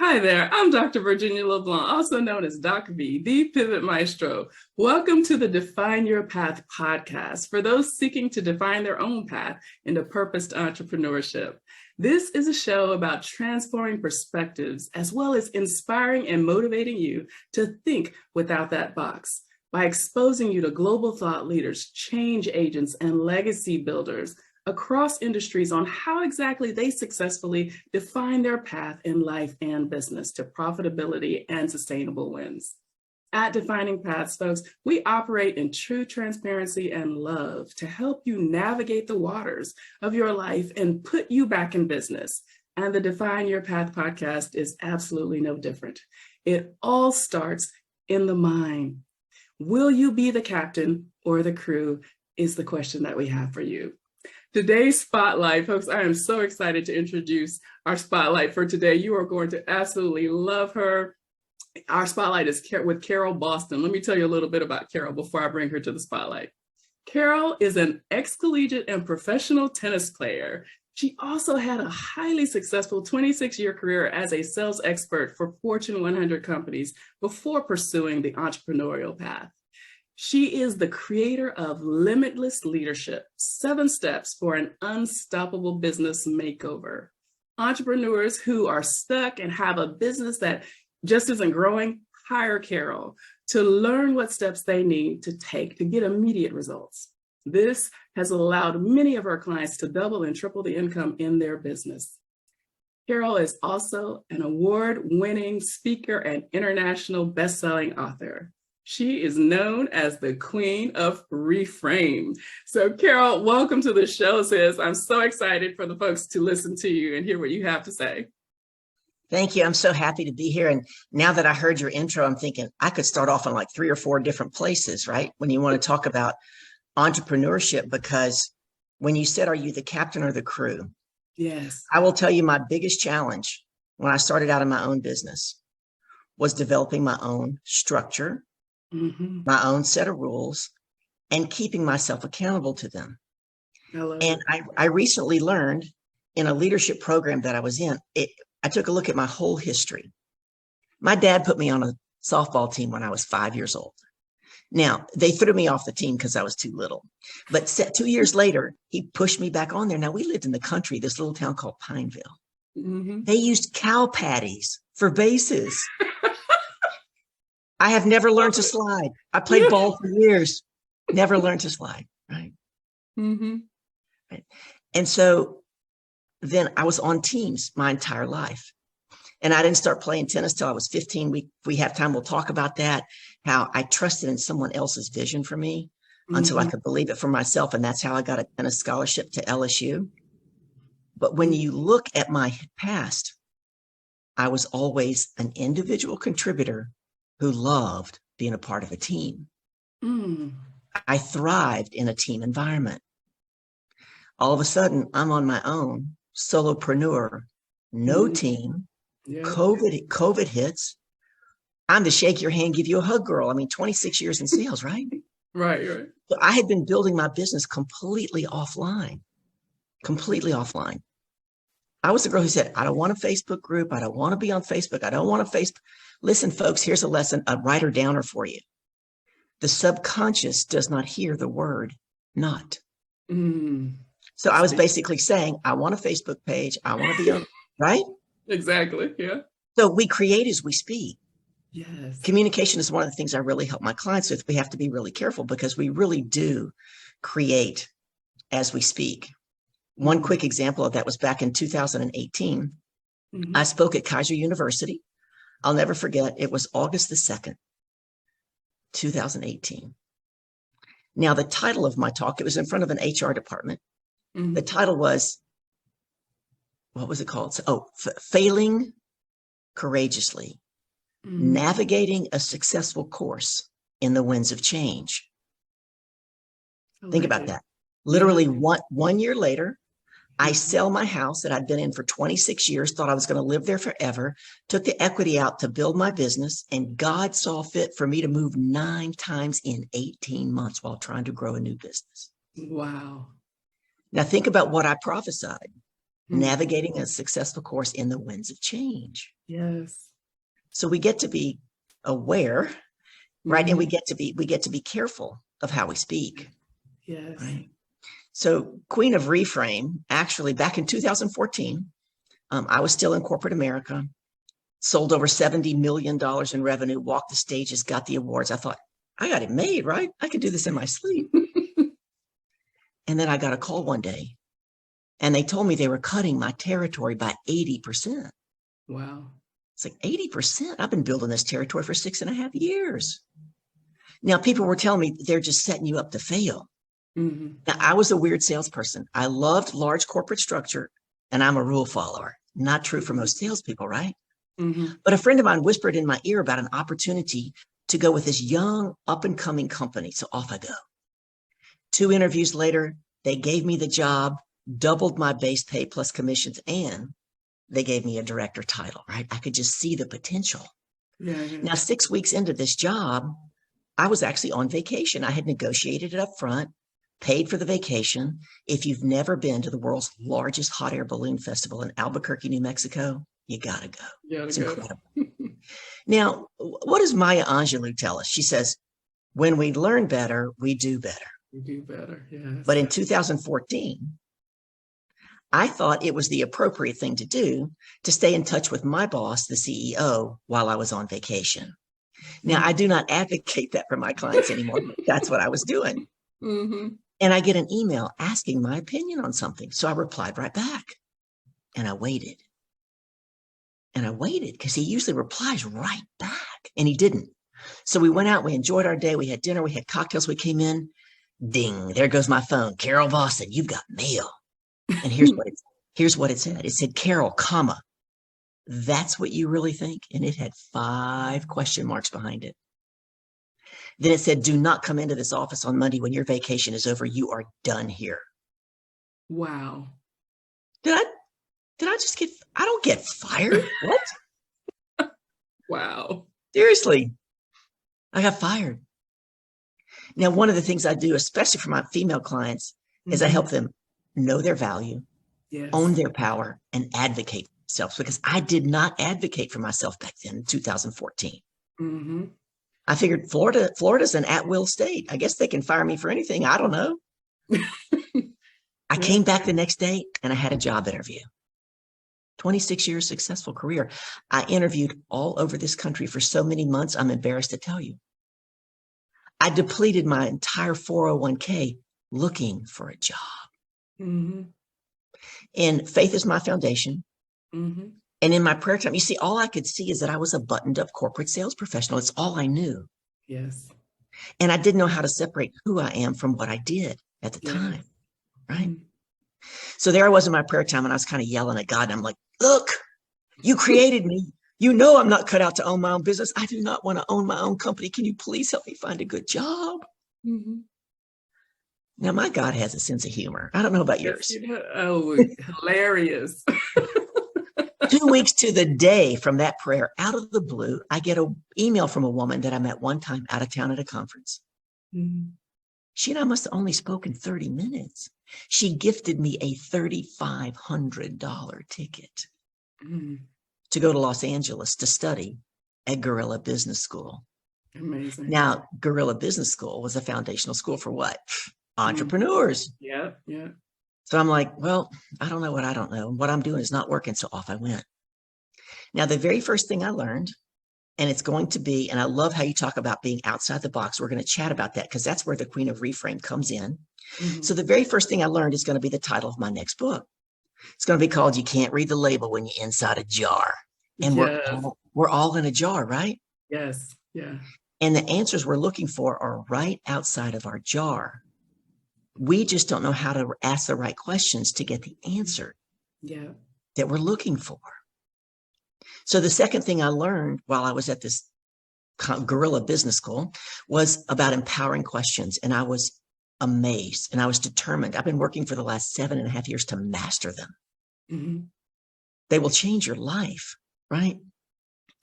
Hi there, I'm Dr. Virginia LeBlanc, also known as DocV, the Pivot Maestro. Welcome to the Define Your Path podcast for those seeking to define their own path into purposed entrepreneurship. This is a show about transforming perspectives as well as inspiring and motivating you to think without that box by exposing you to global thought leaders, change agents, and legacy builders across industries on how exactly they successfully define their path in life and business to profitability and sustainable wins. At Defining Paths, folks, we operate in true transparency and love to help you navigate the waters of your life and put you back in business. And the Define Your Path podcast is absolutely no different. It all starts in the mind. Will you be the captain or the crew is the question that we have for you. Today's spotlight, folks, I am so excited to introduce our spotlight for today. You are going to absolutely love her. Our spotlight is with Carol Boston. Let me tell you a little bit about Carol before I bring her to the spotlight. Carol is an ex-collegiate and professional tennis player. She also had a highly successful 26-year career as a sales expert for Fortune 100 companies before pursuing the entrepreneurial path. She is the creator of Limitless Leadership, 7 Steps for an Unstoppable Business Makeover. Entrepreneurs who are stuck and have a business that just isn't growing, hire Carol to learn what steps they need to take to get immediate results. This has allowed many of our clients to double and triple the income in their business. Carol is also an award-winning speaker and international best-selling author. She is known as the Queen of Reframe. So Carol, welcome to the show, sis. I'm so excited for the folks to listen to you and hear what you have to say. Thank you. I'm so happy to be here. And now that I heard your intro, I'm thinking I could start off in like 3 or 4 different places, right? When you want to talk about entrepreneurship, because when you said, are you the captain or the crew? Yes. I will tell you my biggest challenge when I started out in my own business was developing my own structure, my own set of rules, and keeping myself accountable to them. And I recently learned in a leadership program that I was in, I took a look at my whole history. My dad put me on a softball team when I was 5 years old. Now, they threw me off the team because I was too little. But 2 years later, he pushed me back on there. Now, we lived in the country, this little town called Pineville. They used cow patties for bases. I have never learned to slide. I played ball for years, never learned to slide, right? Right. And so then I was on teams my entire life. And I didn't start playing tennis till I was 15. We have time, we'll talk about that, how I trusted in someone else's vision for me until I could believe it for myself. And that's how I got a tennis scholarship to LSU. But when you look at my past, I was always an individual contributor who loved being a part of a team. I thrived in a team environment. All of a sudden, I'm on my own, solopreneur, no team. COVID hits. I'm the shake your hand, give you a hug girl. I mean, 26 years in sales, right? Right. So I had been building my business completely offline. I was the girl who said, I don't want a Facebook group. I don't want to be on Facebook. I don't want a Facebook. Listen, folks, here's a lesson, a writer downer for you. The subconscious does not hear the word not. So I was basically saying, I want a Facebook page. I want to be on, right? Exactly. Yeah. So we create as we speak. Yes. Communication is one of the things I really help my clients with. We have to be really careful because we really do create as we speak. One quick example of that was back in 2018. I spoke at Keiser University. I'll never forget. It was August the 2nd, 2018. Now, the title of my talk, it was in front of an HR department. The title was, what was it called? Failing Courageously, Navigating a Successful Course in the Winds of Change. Think about that. Literally 1 year later, I sell my house that I'd been in for 26 years, thought I was going to live there forever, took the equity out to build my business, and God saw fit for me to move 9 times in 18 months while trying to grow a new business. Wow. Now think about what I prophesied. navigating a successful course in the winds of change. Yes. So we get to be aware, right? And we get to be careful of how we speak. Yes. Right. So Queen of Reframe, actually back in 2014, I was still in corporate America, sold over $70 million in revenue, walked the stages, got the awards. I thought, I got it made, right? I could do this in my sleep. And then I got a call one day and they told me they were cutting my territory by 80%. Wow. It's like 80%. I've been building this territory for 6.5 years. Now, people were telling me they're just setting you up to fail. Now, I was a weird salesperson. I loved large corporate structure and I'm a rule follower. Not true for most salespeople, right? But a friend of mine whispered in my ear about an opportunity to go with this young up and coming company. So off I go. 2 interviews later, they gave me the job, doubled my base pay plus commissions, and they gave me a director title, right? I could just see the potential. Now, 6 weeks into this job, I was actually on vacation. I had negotiated it up front, paid for the vacation. If you've never been to the world's largest hot air balloon festival in Albuquerque, New Mexico, you gotta go. It's incredible. Now, what does Maya Angelou tell us? She says, when we learn better, we do better. We do better, yes. But in 2014, I thought it was the appropriate thing to do to stay in touch with my boss, the CEO, while I was on vacation. Now, I do not advocate that for my clients anymore, but that's what I was doing. And I get an email asking my opinion on something. So I replied right back and I waited. And I waited because he usually replies right back and he didn't. So we went out, we enjoyed our day. We had dinner, we had cocktails. We came in, ding, there goes my phone. Carol Voss said, you've got mail. And here's what it said. It said, Carol, comma, that's what you really think? And it had 5 question marks behind it. Then it said, do not come into this office on Monday when your vacation is over. You are done here. Wow. Did I just get, I don't get fired. What? Wow. Seriously. I got fired. Now, one of the things I do, especially for my female clients, is I help them know their value, own their power, and advocate for themselves, because I did not advocate for myself back then in 2014. I figured Florida's an at-will state. I guess they can fire me for anything. I don't know. I came back the next day and I had a job interview. 26 years successful career. I interviewed all over this country for so many months, I'm embarrassed to tell you. I depleted my entire 401k looking for a job. And faith is my foundation. And in my prayer time, you see, all I could see is that I was a buttoned up corporate sales professional. It's all I knew. Yes. And I didn't know how to separate who I am from what I did at the time. Right. So there I was in my prayer time and I was kind of yelling at God. And I'm like, look, you created me. You know, I'm not cut out to own my own business. I do not want to own my own company. Can you please help me find a good job? Now, my God has a sense of humor. I don't know about yours. Oh, hilarious. 2 weeks to the day from that prayer, out of the blue, I get an email from a woman that I met one time out of town at a conference. She and I must have only spoken 30 minutes. She gifted me a $3,500 ticket to go to Los Angeles to study at Guerrilla Business School. Amazing. Now, Guerrilla Business School was a foundational school for what? Entrepreneurs. Yeah. So I'm like, well, I don't know what I don't know. What I'm doing is not working. So off I went. Now, the very first thing I learned, and it's going to be, and I love how you talk about being outside the box. We're going to chat about that because that's where the Queen of Reframe comes in. So the very first thing I learned is going to be the title of my next book. It's going to be called You Can't Read the Label When You're Inside a Jar. And we're all in a jar, right? Yes. Yeah. And the answers we're looking for are right outside of our jar. We just don't know how to ask the right questions to get the answer that we're looking for. So the second thing I learned while I was at this Guerrilla Business School was about empowering questions. And I was amazed and I was determined. I've been working for the last 7.5 years to master them. They will change your life, right?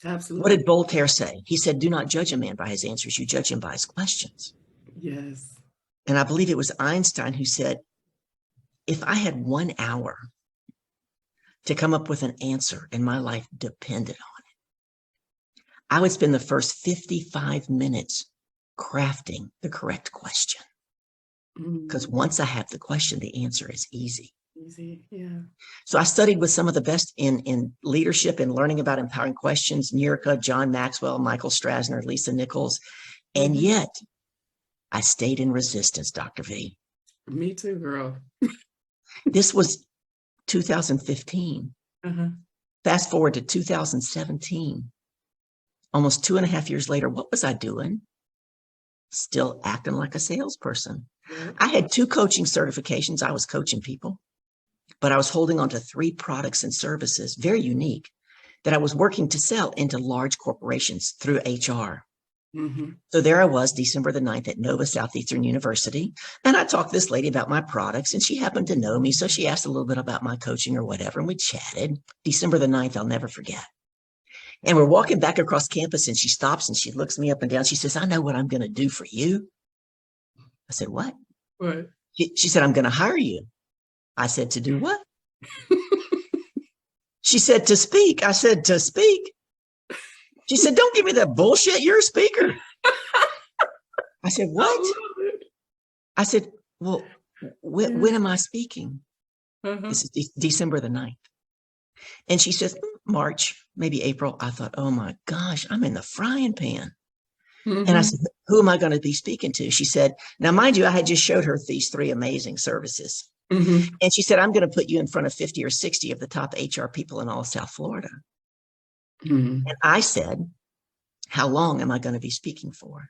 Absolutely. What did Voltaire say? He said, do not judge a man by his answers. You judge him by his questions. Yes. And I believe it was Einstein who said, if I had 1 hour to come up with an answer, and my life depended on it. I would spend the first 55 minutes crafting the correct question. Because once I have the question, the answer is easy. Easy, yeah. So I studied with some of the best in leadership and learning about empowering questions, Nirka, John Maxwell, Michael Strassner, Lisa Nichols. And yet I stayed in resistance, Dr. V. Me too, girl. This was 2015. Fast forward to 2017. Almost 2.5 years later, what was I doing? Still acting like a salesperson. I had 2 coaching certifications. I was coaching people, but I was holding on to 3 products and services, very unique, that I was working to sell into large corporations through HR. So there I was, December the 9th at Nova Southeastern University. And I talked to this lady about my products, and she happened to know me. So she asked a little bit about my coaching or whatever, and we chatted. December the 9th, I'll never forget. And we're walking back across campus, and she stops and she looks me up and down. She says, I know what I'm going to do for you. I said, what? What? She said, I'm going to hire you. I said, to do what? She said, to speak. I said, to speak. She said, don't give me that bullshit. You're a speaker. I said, what? I said, well, when am I speaking? This is December the 9th. And she says, March, maybe April. I thought, oh my gosh, I'm in the frying pan. And I said, who am I going to be speaking to? She said, now, mind you, I had just showed her these 3 amazing services. And she said, I'm going to put you in front of 50 or 60 of the top HR people in all of South Florida. And I said, how long am I going to be speaking for?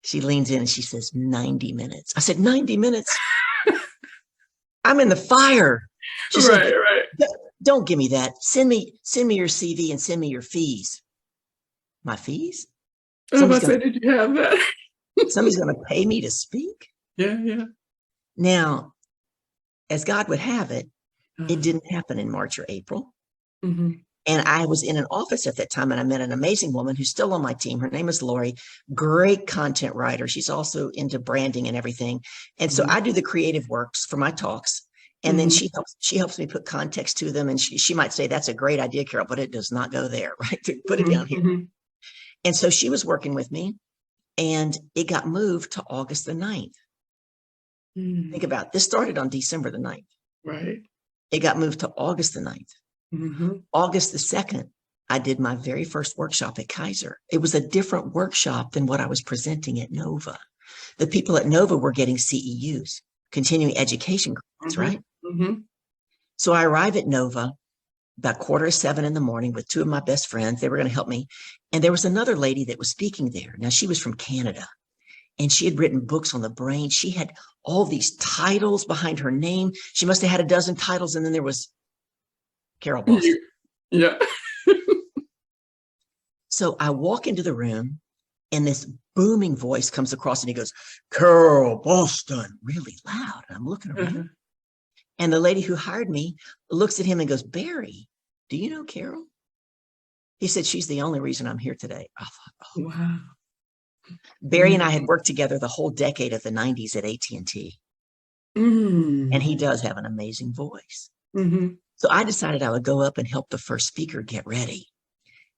She leans in and she says, 90 minutes. I said, 90 minutes? I'm in the fire. She said, don't give me that. Send me your CV and send me your fees. My fees? Did you have that? Somebody's going to pay me to speak? Yeah. Now, as God would have it, it didn't happen in March or April. And I was in an office at that time, and I met an amazing woman who's still on my team. Her name is Lori, great content writer. She's also into branding and everything. And so I do the creative works for my talks. And then she helps me put context to them. And she might say, that's a great idea, Carol, but it does not go there, right? Put it down here. And so she was working with me, and it got moved to August the 9th. Think about it. This started on December the 9th. Right. It got moved to August the 9th. August the 2nd, I did my very first workshop at Keiser. It was a different workshop than what I was presenting at Nova. The people at Nova were getting CEUs, continuing education grants, right? So I arrive at Nova about 6:45 in the morning with 2 of my best friends. They were going to help me. And there was another lady that was speaking there. Now, she was from Canada, and she had written books on the brain. She had all these titles behind her name. She must have had a dozen titles. And then there was Carol Boston. Yeah. So I walk into the room, and this booming voice comes across, and he goes, Carol Boston, really loud. And I'm looking around. And the lady who hired me looks at him and goes, Barry, do you know Carol? He said, she's the only reason I'm here today. I thought, oh, wow. Barry and I had worked together the whole decade of the 90s at AT&T. And he does have an amazing voice. So I decided I would go up and help the first speaker get ready.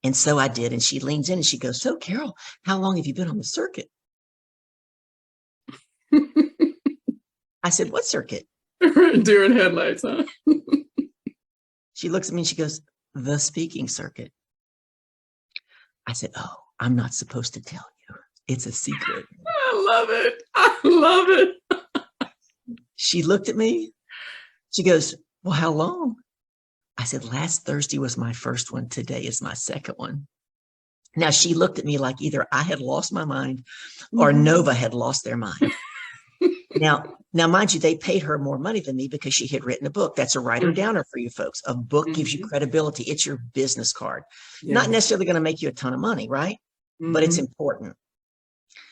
And so I did. And she leans in and she goes, so Carol, how long have you been on the circuit? I said, what circuit? Deer in headlights, huh? She looks at me and she goes, the speaking circuit. I said, oh, I'm not supposed to tell you. It's a secret. I love it. I love it. She looked at me. She goes, well, how long? I said, last Thursday was my first one. Today is my second one. Now, she looked at me like either I had lost my mind or Nova had lost their mind. Now, mind you, they paid her more money than me because she had written a book. That's a writer downer for you folks. A book gives you credibility. It's your business card. Not necessarily going to make you a ton of money, right? But it's important.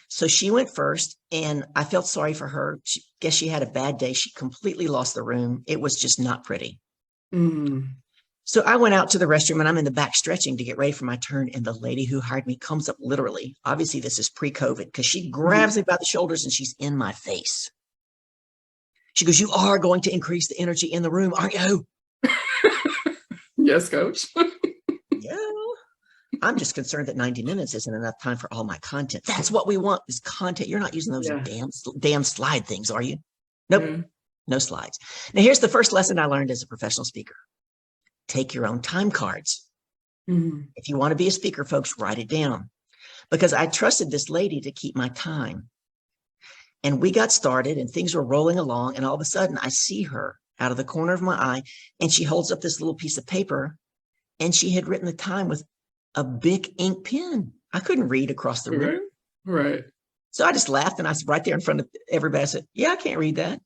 So she went first, and I felt sorry for her. Guess she had a bad day. She completely lost the room. It was just not pretty. So I went out to the restroom, and I'm in the back stretching to get ready for my turn. And the lady who hired me comes up literally. Obviously, this is pre-COVID, because she grabs me by the shoulders and she's in my face. She goes, you are going to increase the energy in the room, aren't you? Yes, coach. Yeah. I'm just concerned that 90 minutes isn't enough time for all my content. That's what we want is content. You're not using those damn slide things, are you? Nope. Yeah. No slides. Now, here's the first lesson I learned as a professional speaker. Take your own time cards. Mm-hmm. If you want to be a speaker, folks, write it down. Because I trusted this lady to keep my time. And we got started and things were rolling along. And all of a sudden, I see her out of the corner of my eye. And she holds up this little piece of paper. And she had written the time with a big ink pen. I couldn't read across the room. Right. So I just laughed and I was right there in front of everybody. I said, yeah, I can't read that.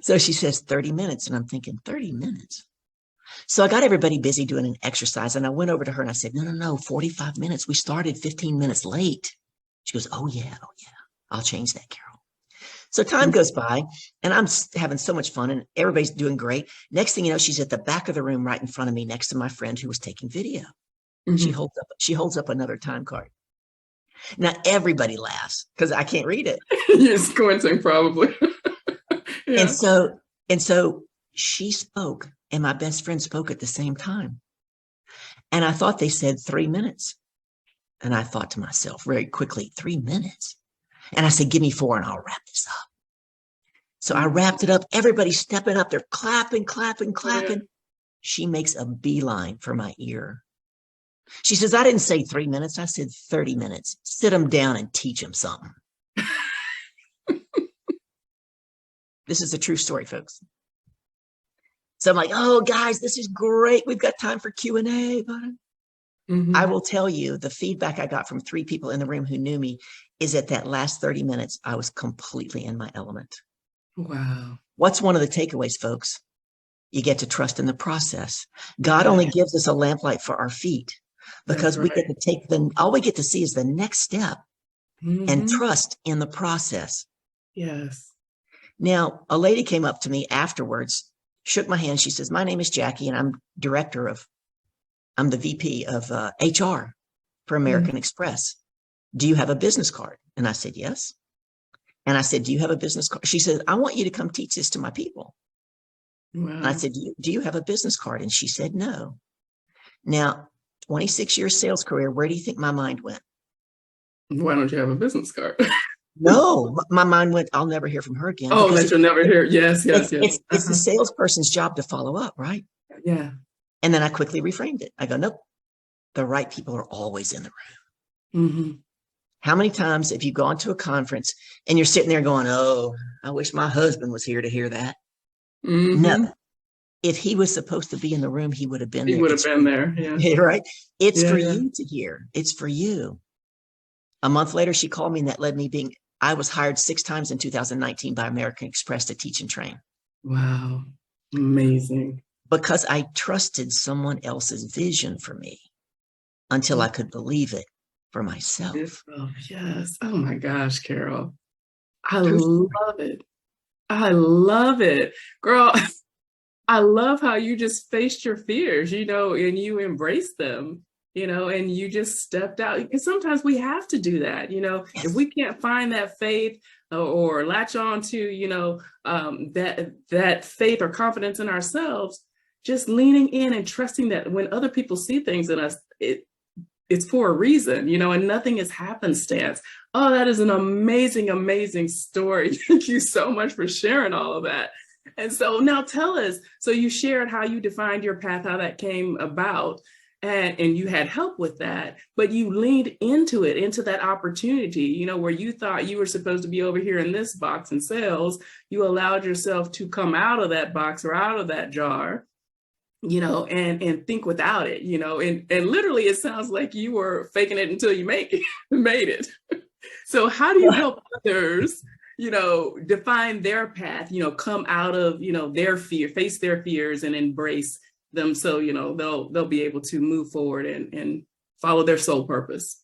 So she says 30 minutes. And I'm thinking 30 minutes. So I got everybody busy doing an exercise. And I went over to her and I said, no, 45 minutes. We started 15 minutes late. She goes, oh yeah. I'll change that, Carol. So time goes by and I'm having so much fun and everybody's doing great. Next thing you know, she's at the back of the room right in front of me next to my friend who was taking video. Mm-hmm. She holds up another time card. Now everybody laughs because I can't read it. You're squinting probably. Yeah. And so she spoke and my best friend spoke at the same time. And I thought they said 3 minutes. And I thought to myself very quickly, 3 minutes. And I said, give me 4 and I'll wrap this up. So I wrapped it up. Everybody's stepping up. They're clapping. Yeah. She makes a beeline for my ear. She says, I didn't say 3 minutes. I said 30 minutes. Sit them down and teach them something. This is a true story, folks. So I'm like, oh, guys, this is great. We've got time for Q&A. Mm-hmm. I will tell you the feedback I got from 3 people in the room who knew me is at that last 30 minutes, I was completely in my element. Wow. What's one of the takeaways, folks? You get to trust in the process. God only gives us a lamplight for our feet because we get to take all we get to see is the next step and trust in the process. Yes. Now, a lady came up to me afterwards, shook my hand. She says, my name is Jackie and I'm the VP of HR for American Express. Do you have a business card? And I said, yes. And I said, do you have a business card? She said, I want you to come teach this to my people. Wow. And I said, do you have a business card? And she said, no. Now, 26 years sales career, where do you think my mind went? Why don't you have a business card? No, my mind went, I'll never hear from her again. Oh, that you'll never hear. Yes. It's the salesperson's job to follow up, right? Yeah. And then I quickly reframed it. I go, nope, the right people are always in the room. Mm-hmm. How many times have you gone to a conference and you're sitting there going, oh, I wish my husband was here to hear that. Mm-hmm. No, if he was supposed to be in the room, he would have been there. He would have been there. Yeah. Right. It's for you to hear. It's for you. A month later, she called me and that led me I was hired 6 times in 2019 by American Express to teach and train. Wow. Amazing. Because I trusted someone else's vision for me until I could believe it for myself. Yes. Oh my gosh, Carol. I love it. I love it. Girl, I love how you just faced your fears, and you embraced them, and you just stepped out. Because sometimes we have to do that, yes. If we can't find that faith or latch on to, that faith or confidence in ourselves, just leaning in and trusting that when other people see things in us, it's for a reason, and nothing is happenstance. Oh, that is an amazing, amazing story. Thank you so much for sharing all of that. And so now tell us, so you shared how you defined your path, how that came about, and you had help with that, but you leaned into that opportunity, where you thought you were supposed to be over here in this box in sales. You allowed yourself to come out of that box or out of that jar, and think without it, and literally it sounds like you were faking it until you made it. So how do you help others, define their path, come out of, their fear, face their fears and embrace them. So, they'll be able to move forward and follow their soul purpose.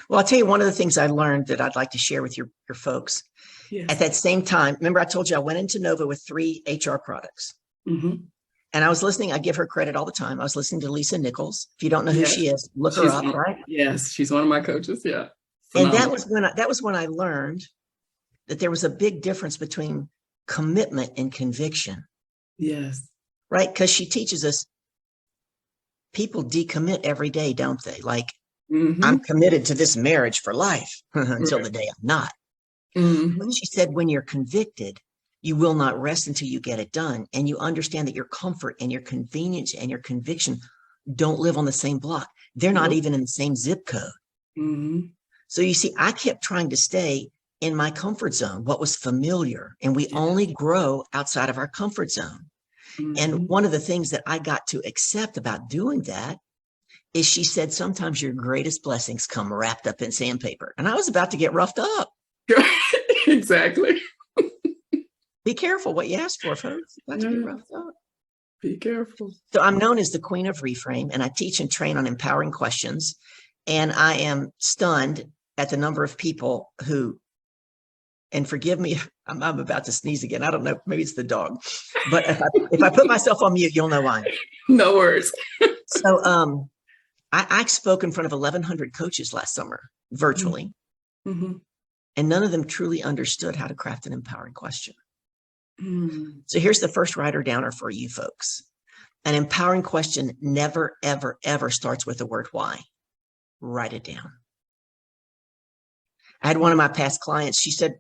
Well, I'll tell you one of the things I learned that I'd like to share with your folks. Yes. At that same time, remember I told you I went into Nova with 3 HR products. Mm-hmm. And I was listening. I give her credit all the time. I was listening to Lisa Nichols. If you don't know who she is, look her up, right? Yes, she's one of my coaches. Yeah. Phenomenal. And that was when I learned that there was a big difference between commitment and conviction. Yes. Right? Because she teaches us people decommit every day, don't they? Like, I'm committed to this marriage for life until the day I'm not. But she said, when you're convicted, you will not rest until you get it done. And you understand that your comfort and your convenience and your conviction don't live on the same block. They're not even in the same zip code. So you see, I kept trying to stay in my comfort zone, what was familiar. And we only grow outside of our comfort zone. And one of the things that I got to accept about doing that is she said, sometimes your greatest blessings come wrapped up in sandpaper. And I was about to get roughed up. Exactly. Be careful what you ask for, folks. About to get roughed up. Be careful. So I'm known as the Queen of Reframe, and I teach and train on empowering questions. And I am stunned at the number of people who, and forgive me, I'm about to sneeze again. I don't know, maybe it's the dog. But if I put myself on mute, you'll know why. No worries. So I spoke in front of 1,100 coaches last summer, virtually. And none of them truly understood how to craft an empowering question. So here's the first writer downer for you folks. An empowering question never, ever, ever starts with the word why. Write it down. I had one of my past clients. She said,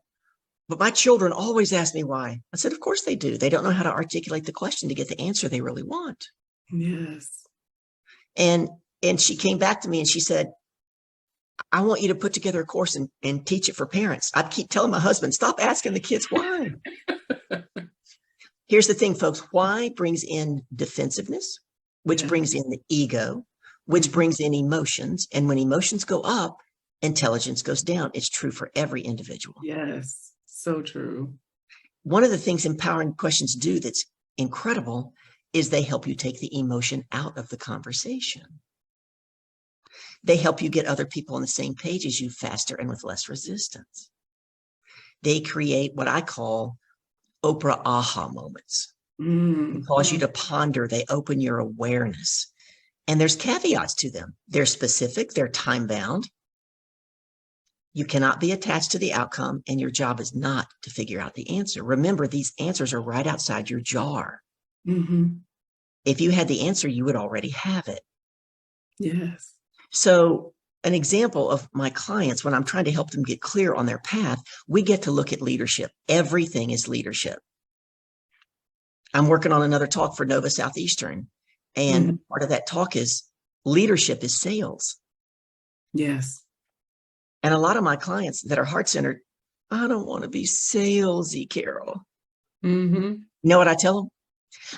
but my children always ask me why. I said, of course they do. They don't know how to articulate the question to get the answer they really want. Yes. And she came back to me and she said, I want you to put together a course and teach it for parents. I keep telling my husband, stop asking the kids why. Here's the thing, folks. Why brings in defensiveness, which brings in the ego, which brings in emotions. And when emotions go up, intelligence goes down. It's true for every individual. Yes, so true. One of the things empowering questions do that's incredible is they help you take the emotion out of the conversation. They help you get other people on the same page as you faster and with less resistance. They create what I call Oprah aha moments. It cause you to ponder. They open your awareness. And there's caveats to them. They're specific. They're time-bound. You cannot be attached to the outcome, and your job is not to figure out the answer. Remember, these answers are right outside your jar. If you had the answer, you would already have it. Yes. So an example of my clients, when I'm trying to help them get clear on their path, we get to look at leadership. Everything is leadership. I'm working on another talk for Nova Southeastern. And part of that talk is leadership is sales. Yes. And a lot of my clients that are heart-centered, I don't want to be salesy, Carol. You know what I tell them?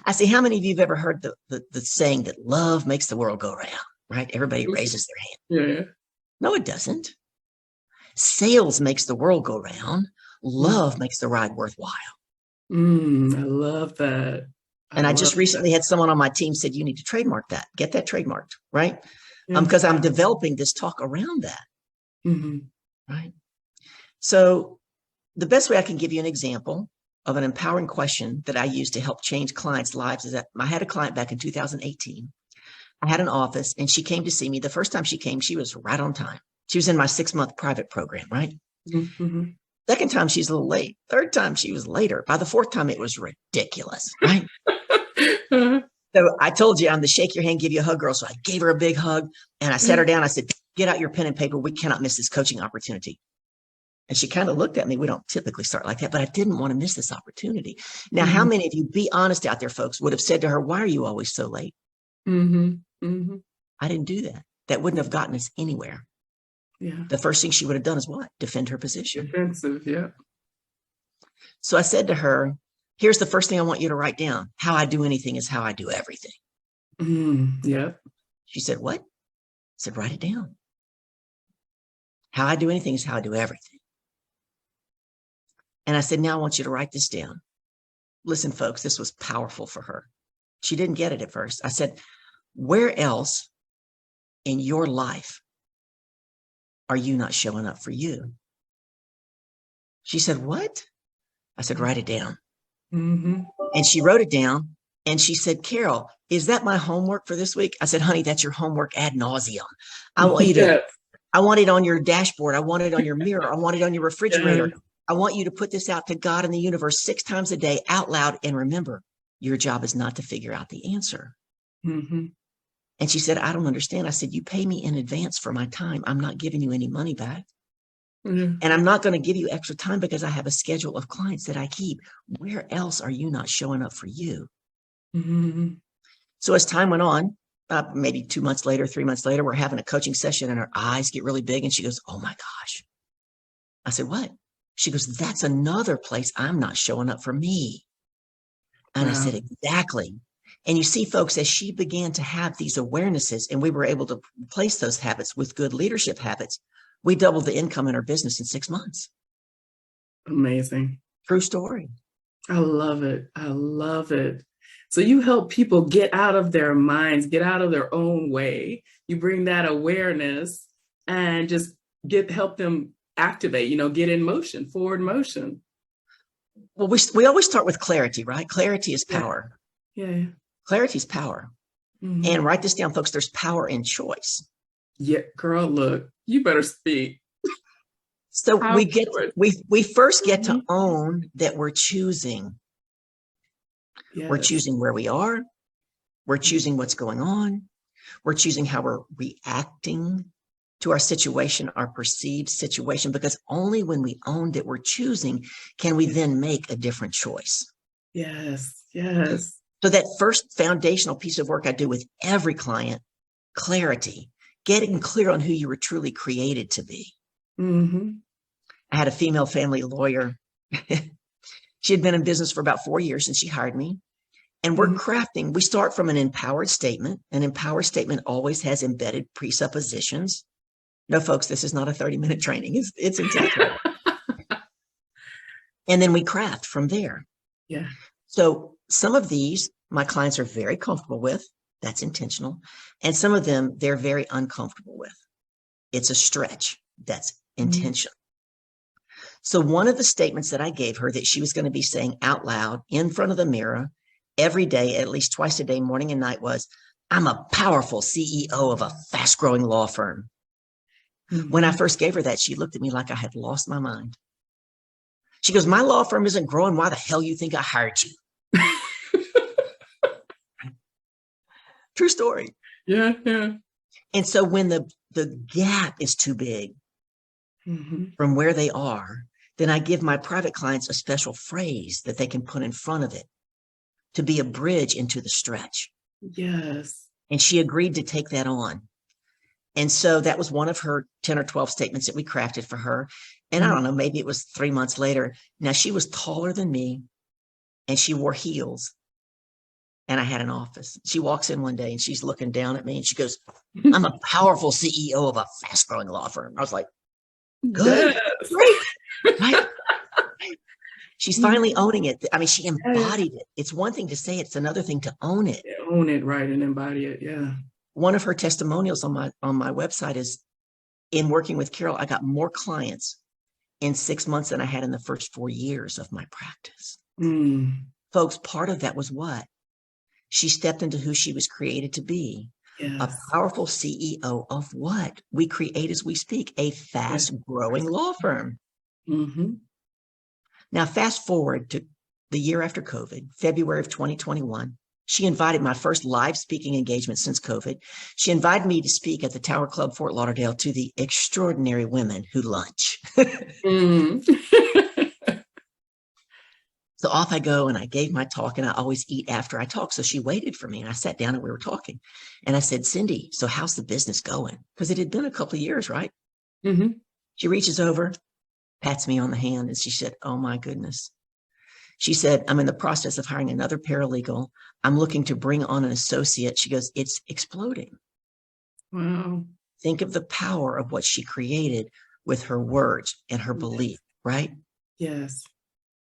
I say, how many of you have ever heard the saying that love makes the world go round? Right? Everybody raises their hand. Yeah. No, it doesn't. Sales makes the world go round. Love makes the ride worthwhile. I love that. And I just recently had someone on my team said, you need to trademark that. Get that trademarked, right? Because I'm developing this talk around that. Right? So the best way I can give you an example of an empowering question that I use to help change clients' lives is that I had a client back in 2018. I had an office and she came to see me. The first time she came, she was right on time. She was in my 6-month private program, right? Second time, she's a little late. Third time, she was later. By the fourth time, it was ridiculous, right? So I told you I'm the shake your hand, give you a hug girl. So I gave her a big hug and I sat her down. I said, get out your pen and paper. We cannot miss this coaching opportunity. And she kind of looked at me. We don't typically start like that, but I didn't want to miss this opportunity. Now, how many of you, be honest out there, folks, would have said to her, why are you always so late? I didn't do that. That wouldn't have gotten us anywhere. The first thing she would have done is what? Defend her position. Defensive, yeah. So I said to her, here's the first thing I want you to write down. How I do anything is how I do everything. She said, what? I said, write it down. How I do anything is how I do everything. And I said, now I want you to write this down. Listen, folks, this was powerful for her. She didn't get it at first. I said, where else in your life are you not showing up for you? She said, what? I said, write it down. And she wrote it down and she said, Carol, is that my homework for this week? I said, honey, that's your homework ad nauseum. I want you to, I want it on your dashboard. I want it on your mirror. I want it on your refrigerator. I want you to put this out to God and the universe 6 times a day out loud. And remember, your job is not to figure out the answer. And she said, I don't understand. I said, you pay me in advance for my time. I'm not giving you any money back. And I'm not going to give you extra time because I have a schedule of clients that I keep. Where else are you not showing up for you? So as time went on, maybe 2 months later, 3 months later, we're having a coaching session and her eyes get really big. And she goes, oh my gosh. I said, what? She goes, that's another place I'm not showing up for me. And I said, exactly. And you see, folks, as she began to have these awarenesses and we were able to replace those habits with good leadership habits, we doubled the income in our business in 6 months. Amazing. True story. I love it. I love it. So you help people get out of their minds, get out of their own way. You bring that awareness and just help them activate, get in motion, forward motion. Well, we always start with clarity, right? Clarity is power. Yeah. Clarity is power. And write this down, folks. There's power in choice. Yeah, girl, look, you better speak. So we first get to own that we're choosing. Yes. We're choosing where we are. We're choosing what's going on. We're choosing how we're reacting to our situation, our perceived situation, because only when we own that we're choosing can we then make a different choice. Yes, yes. So that first foundational piece of work I do with every client, clarity, getting clear on who you were truly created to be. I had a female family lawyer. She had been in business for about 4 years and she hired me. And we're crafting, we start from an empowered statement. An empowered statement always has embedded presuppositions. No, folks, this is not a 30-minute training. It's intentional. And then we craft from there. Yeah. So some of these, my clients are very comfortable with. That's intentional. And some of them, they're very uncomfortable with. It's a stretch. That's intentional. So one of the statements that I gave her that she was going to be saying out loud in front of the mirror every day, at least twice a day, morning and night, was, I'm a powerful CEO of a fast-growing law firm. When I first gave her that, she looked at me like I had lost my mind. She goes, my law firm isn't growing. Why the hell you think I hired you? True story. Yeah, yeah. And so when the gap is too big from where they are, then I give my private clients a special phrase that they can put in front of it to be a bridge into the stretch. Yes. And she agreed to take that on. And so that was one of her 10 or 12 statements that we crafted for her. And I don't know, maybe it was 3 months later. Now she was taller than me and she wore heels. And I had an office. She walks in one day and she's looking down at me and she goes, I'm a powerful CEO of a fast growing law firm. I was like, good, great, right? She's finally owning it. I mean, she embodied it. It's one thing to say it, it's another thing to own it. Yeah, own it, right, and embody it, yeah. One of her testimonials on my website is, in working with Carol, I got more clients in 6 months than I had in the first 4 years of my practice. Folks, part of that was what? She stepped into who she was created to be. Yes. A powerful CEO of what? We create as we speak, a fast growing law firm. Now, fast forward to the year after COVID, February of 2021. She invited my first live speaking engagement since COVID. She invited me to speak at the Tower Club, Fort Lauderdale, to the extraordinary women who lunch. So off I go and I gave my talk, and I always eat after I talk. So she waited for me and I sat down and we were talking. And I said, Cindy, so how's the business going? Because it had been a couple of years, right? She reaches over, pats me on the hand, and she said, oh my goodness. She said, I'm in the process of hiring another paralegal. I'm looking to bring on an associate. She goes, it's exploding. Wow. Think of the power of what she created with her words and her belief, right? Yes.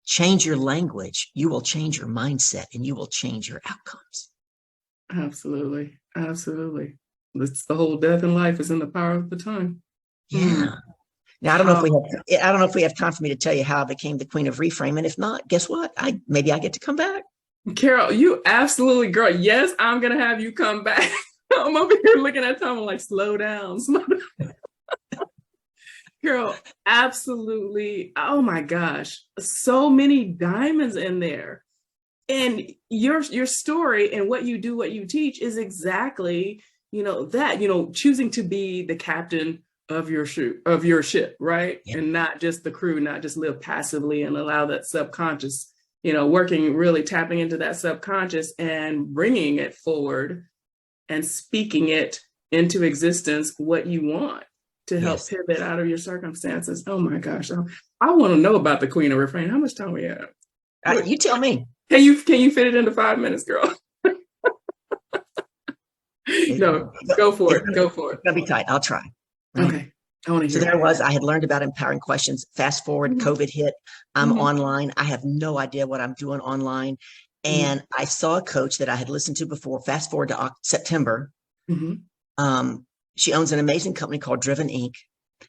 Change your language. You will change your mindset and you will change your outcomes. Absolutely. Absolutely. It's the whole death in life is in the power of the tongue. Yeah. Now, I don't know if we have time for me to tell you how I became the Queen of Reframe. And if not, guess what? Maybe I get to come back. Carol, you absolutely, girl. Yes, I'm going to have you come back. I'm over here looking at time. I'm like, slow down. Girl, absolutely. Oh my gosh. So many diamonds in there. And your story and what you do, what you teach is exactly, that, choosing to be the captain of your ship, right? Yeah. And not just the crew, not just live passively and allow that subconscious, working, really tapping into that subconscious and bringing it forward and speaking it into existence, what you want to help pivot out of your circumstances. Oh my gosh. I want to know about the Queen of Reframe. How much time we have? You tell me. Can you fit it into 5 minutes, girl? No, go for it. Go for it. It's gonna be tight. I'll try. Right? Okay. I want to hear. So there I had learned about empowering questions. Fast forward, COVID hit. I'm online. I have no idea what I'm doing online. And I saw a coach that I had listened to before. Fast forward to September. She owns an amazing company called Driven Inc.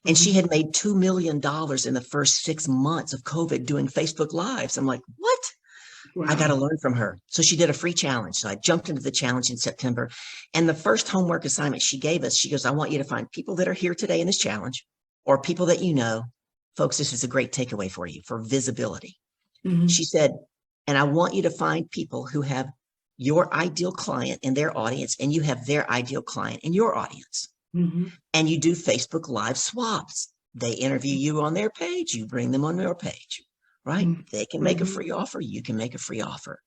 And she had made $2 million in the first 6 months of COVID doing Facebook Lives. I'm like, what? Wow. I got to learn from her. So she did a free challenge. So I jumped into the challenge in September. And the first homework assignment she gave us, she goes, I want you to find people that are here today in this challenge or people that you know. Folks, this is a great takeaway for you for visibility. She said, and I want you to find people who have your ideal client in their audience and you have their ideal client in your audience. And you do Facebook Live swaps. They interview you on their page. You bring them on your page. Right? They can make a free offer. You can make a free offer.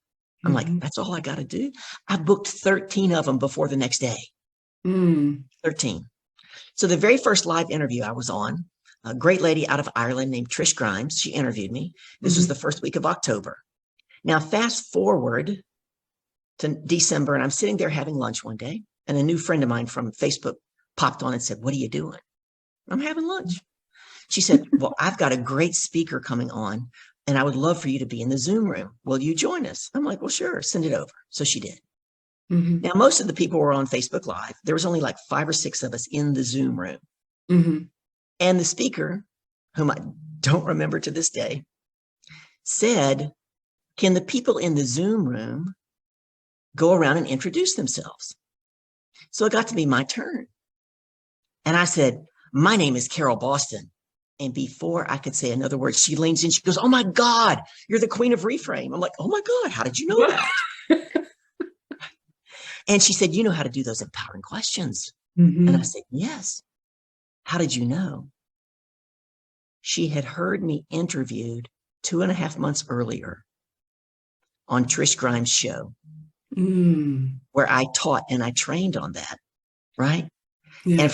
I'm like, that's all I got to do. I booked 13 of them before the next day. 13. So the very first live interview I was on, a great lady out of Ireland named Trish Grimes, she interviewed me. This was the first week of October. Now, fast forward to December, and I'm sitting there having lunch one day, and a new friend of mine from Facebook popped on and said, what are you doing? I'm having lunch. She said, well, I've got a great speaker coming on and I would love for you to be in the Zoom room. Will you join us? I'm like, well, sure, send it over. So she did. Now, most of the people were on Facebook Live. There was only like 5 or 6 of us in the Zoom room. And the speaker, whom I don't remember to this day, said, can the people in the Zoom room go around and introduce themselves? So it got to be my turn. And I said, my name is Carol Boston. And before I could say another word, she leans in, she goes, oh my God, you're the Queen of Reframe. I'm like, oh my God, how did you know that? And she said, you know how to do those empowering questions. And I said, yes. How did you know? She had heard me interviewed 2.5 months earlier on Trish Grimes' show, where I taught and I trained on that, right? Yes. And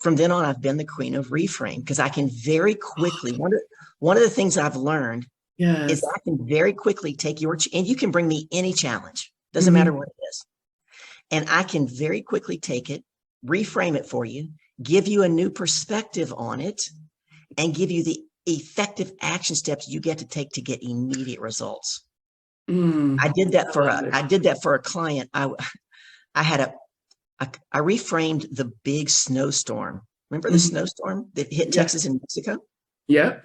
from then on, I've been the Queen of Reframe because I can very quickly, one of the things I've learned is I can very quickly take and you can bring me any challenge, doesn't matter what it is. And I can very quickly take it, reframe it for you, give you a new perspective on it, and give you the effective action steps you get to take to get immediate results. I did that for a client. I reframed the big snowstorm. Remember the snowstorm that hit Texas and Mexico? Yeah.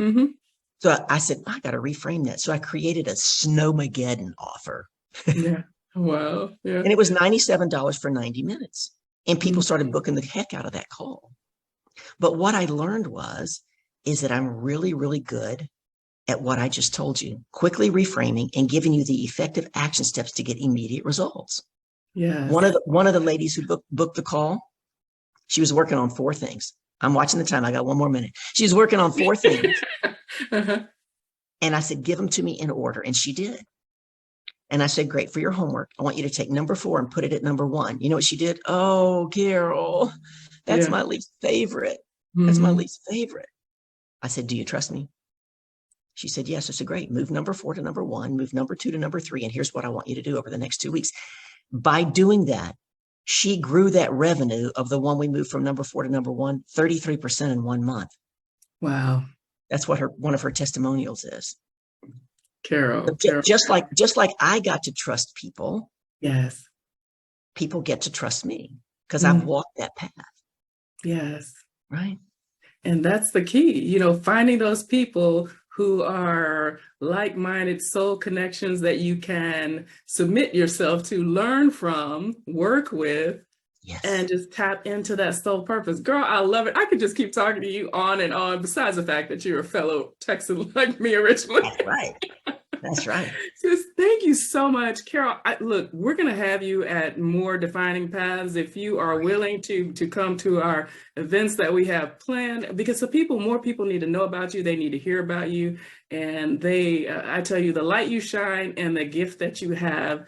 So I said, I got to reframe that. So I created a Snowmageddon offer. Yeah. Wow. Yeah. And it was $97 for 90 minutes. And people started booking the heck out of that call. But what I learned is that I'm really, really good at what I just told you, quickly reframing and giving you the effective action steps to get immediate results. Yeah. One of the ladies who booked the call, she was working on 4 things. I'm watching the time. I got 1 more minute. She was working on 4 things. And I said, give them to me in order. And she did. And I said, great, for your homework, I want you to take number 4 and put it at number 1. You know what she did? Oh, Carol, that's my least favorite. That's my least favorite. I said, do you trust me? She said, yes. I said, great. Move number 4 to number 1, move number 2 to number 3. And here's what I want you to do over the next 2 weeks. By doing that, she grew that revenue of the one we moved from number 4 to number 1, 33% in 1 month. Wow. That's what one of her testimonials is. Carol. Just like I got to trust people. Yes. People get to trust me because I've walked that path. Yes. Right. And that's the key, finding those people who are like-minded soul connections that you can submit yourself to, learn from, work with, and just tap into that soul purpose. Girl, I love it. I could just keep talking to you on and on, besides the fact that you're a fellow Texan like me originally. That's right. That's right. Sis, thank you so much, Carol. Look, we're going to have you at more Defining Paths if you are willing to come to our events that we have planned, because more people need to know about you. They need to hear about you. And I tell you, the light you shine and the gift that you have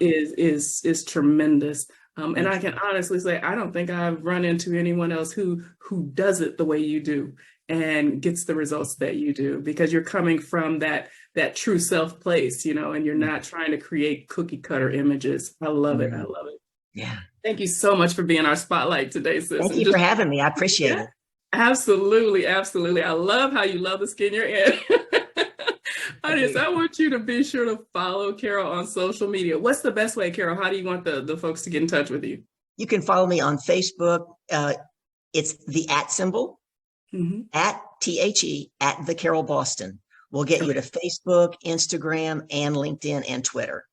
is tremendous. And I can honestly say, I don't think I've run into anyone else who does it the way you do and gets the results that you do, because you're coming from that true self place, and you're not trying to create cookie cutter images. I love it. I love it. Yeah. Thank you so much for being our spotlight today, sis. Thank you for having me. I appreciate it. Absolutely. Absolutely. I love how you love the skin you're in. Audience, I want you to be sure to follow Carol on social media. What's the best way, Carol? How do you want the folks to get in touch with you? You can follow me on Facebook. It's the @ symbol, at THE, at the Carol Boston. We'll get you to Facebook, Instagram, and LinkedIn and Twitter.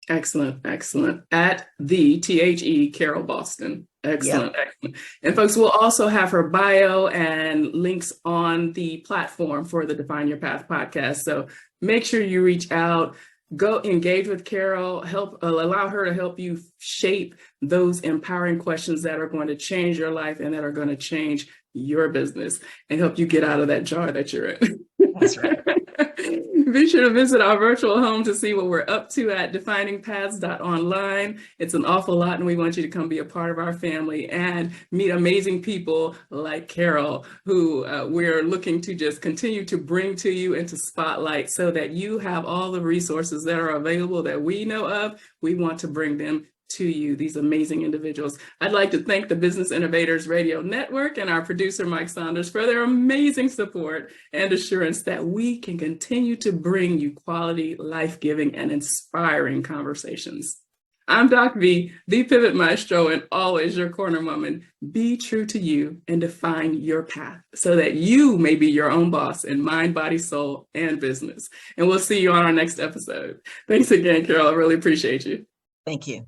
Excellent. Excellent. At the THE Carol Boston. Excellent. Yep. Excellent. And folks, we'll also have her bio and links on the platform for the Define Your Path podcast. So make sure you reach out, go engage with Carol, allow her to help you shape those empowering questions that are going to change your life and that are going to change your business and help you get out of that jar that you're in. That's right. Be sure to visit our virtual home to see what we're up to at definingpaths.online. It's an awful lot, and we want you to come be a part of our family and meet amazing people like Carol, who we're looking to just continue to bring to you into spotlight so that you have all the resources that are available that we know of. We want to bring them to you, these amazing individuals. I'd like to thank the Business Innovators Radio Network and our producer, Mike Saunders, for their amazing support and assurance that we can continue to bring you quality, life-giving, and inspiring conversations. I'm DocV, the Pivot Maestro, and always your corner woman. Be true to you and define your path so that you may be your own boss in mind, body, soul, and business. And we'll see you on our next episode. Thanks again, Carol. I really appreciate you. Thank you.